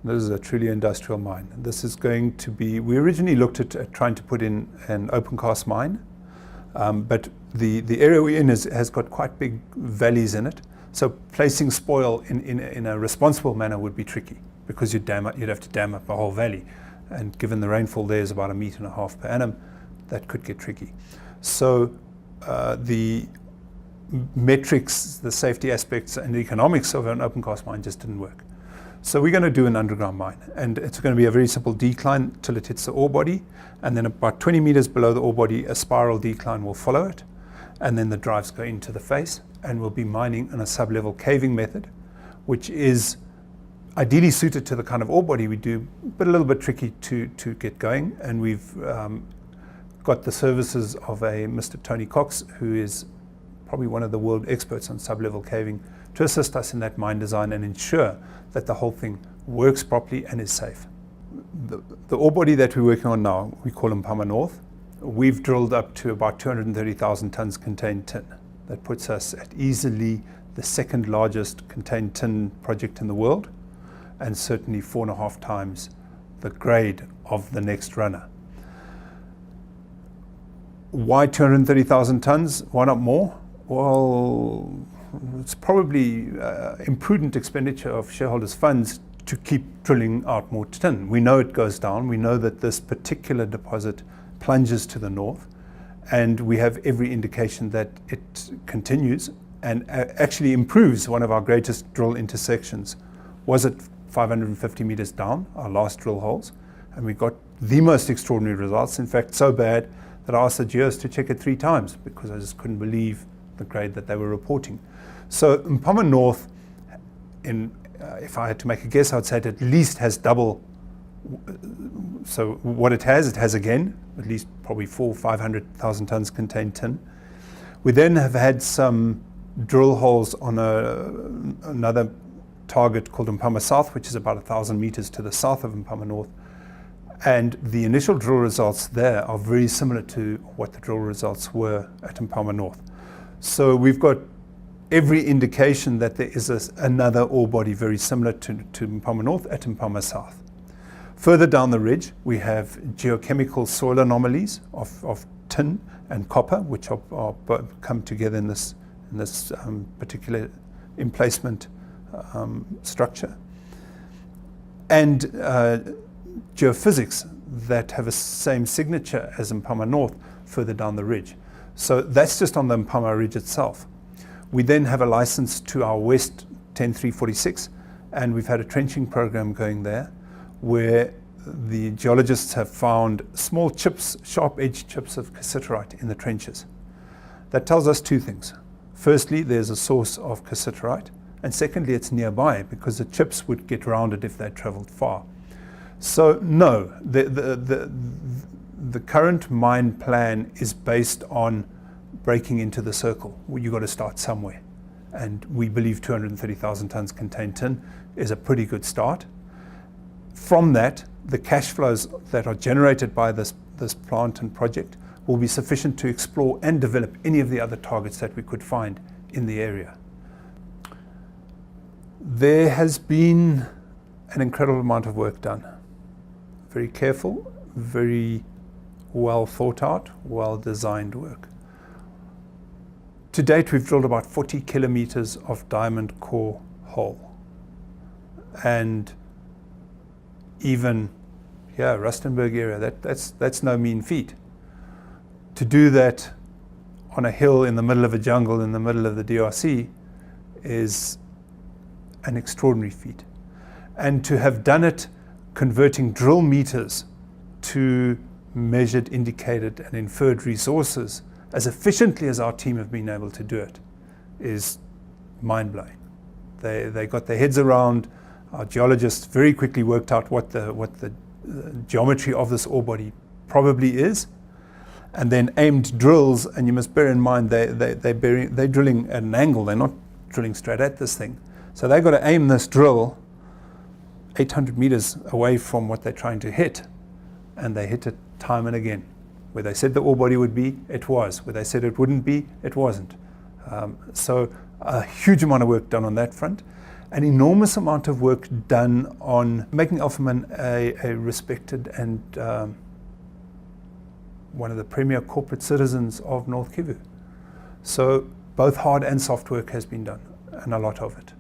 This is a truly industrial mine. This is going to be, we originally looked at trying to put in an open cast mine, but the area we're in has got quite big valleys in it. So placing spoil in a responsible manner would be tricky, because you'd have to dam up a whole valley. And given the rainfall there is about 1.5 meters per annum, that could get tricky. So the metrics, the safety aspects and the economics of an open cast mine just didn't work. So we're going to do an underground mine, and it's going to be a very simple decline till it hits the ore body, and then about 20 meters below the ore body a spiral decline will follow it, and then the drives go into the face, and we'll be mining in a sub-level caving method, which is ideally suited to the kind of ore body we do, but a little bit tricky to get going. And we've got the services of a Mr. Tony Cox, who is probably one of the world experts on sub-level caving, to assist us in that mine design and ensure that the whole thing works properly and is safe. The ore body that we're working on now, we call Alphamin North. We've drilled up to about 230,000 tons contained tin. That puts us at easily the second largest contained tin project in the world, and certainly 4.5 times the grade of the next runner. Why 230,000 tons? Why not more? Well, it's probably imprudent expenditure of shareholders' funds to keep drilling out more tin. We know it goes down. We know that this particular deposit plunges to the north, and we have every indication that it continues and actually improves. One of our greatest drill intersections was at 550 meters down, our last drill holes, and we got the most extraordinary results. In fact, so bad that I asked the geos to check it 3 times because I just couldn't believe the grade that they were reporting. So Alphamin North, if I had to make a guess, I'd say it at least has double. So what it has again, at least probably 400,000-500,000 tons contained tin. We then have had some drill holes on another target called Alphamin South, which is about 1,000 meters to the south of Alphamin North. And the initial drill results there are very similar to what the drill results were at Alphamin North. So we've got every indication that there is another ore body very similar to Alphamin North at Alphamin South. Further down the ridge, we have geochemical soil anomalies of tin and copper, which are come together in this particular emplacement structure, and geophysics that have a same signature as Alphamin North further down the ridge. So that's just on the Alphamin Ridge itself. We then have a license to our west 10346, and we've had a trenching program going there where the geologists have found small chips, sharp-edged chips of cassiterite in the trenches. That tells us 2 things. Firstly, there's a source of cassiterite, and secondly, it's nearby because the chips would get rounded if they traveled far. So no, the current mine plan is based on breaking into the circle. You've got to start somewhere. And we believe 230,000 tons contained tin is a pretty good start. From that, the cash flows that are generated by this plant and project will be sufficient to explore and develop any of the other targets that we could find in the area. There has been an incredible amount of work done. Very careful, very well thought out, well designed work. To date, we've drilled about 40 kilometers of diamond core hole. And even here, Rustenburg area, that's no mean feat. To do that on a hill in the middle of a jungle in the middle of the DRC is an extraordinary feat. And to have done it converting drill meters to measured, indicated, and inferred resources as efficiently as our team have been able to do it is mind-blowing. They got their heads around. Our geologists very quickly worked out what the geometry of this ore body probably is, and then aimed drills. And you must bear in mind they're drilling at an angle. They're not drilling straight at this thing. So they've got to aim this drill 800 meters away from what they're trying to hit, and they hit it time and again. Where they said the ore body would be, it was. Where they said it wouldn't be, it wasn't. So a huge amount of work done on that front. an enormous amount of work done on making Alphamin a respected and one of the premier corporate citizens of North Kivu. So both hard and soft work has been done, and a lot of it.